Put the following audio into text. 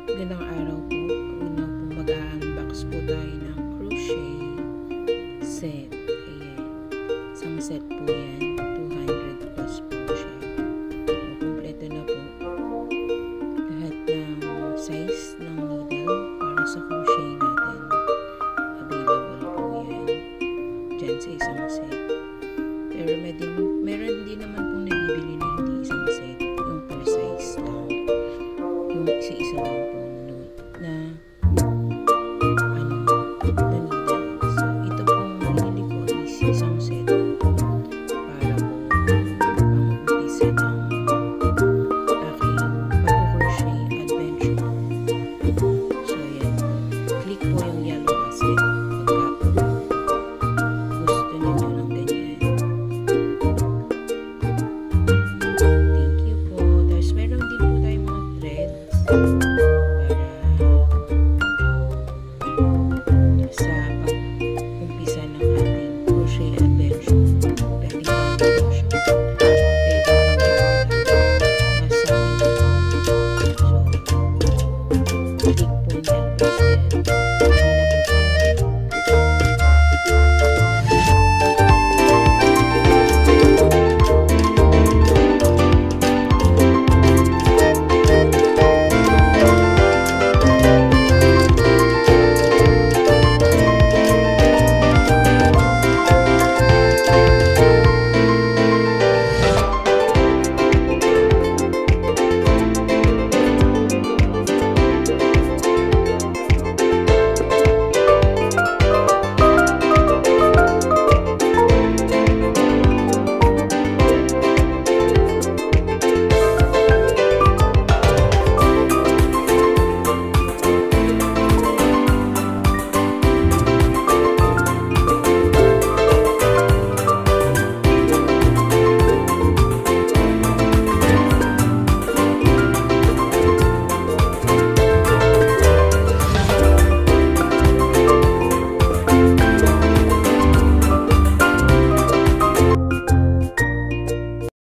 Magandang araw po. Una po mag-unbox po tayo ng crochet set. Ayan. Isang set po yan. 200 plus po siya. Kompleto na po. Lahat ng size ng needle para sa crochet natin. Available po yan. Diyan sa isang set. Pero meron din naman pong nabibili na hindi isang set. Yung per size lang. Yung isa-isa lang po na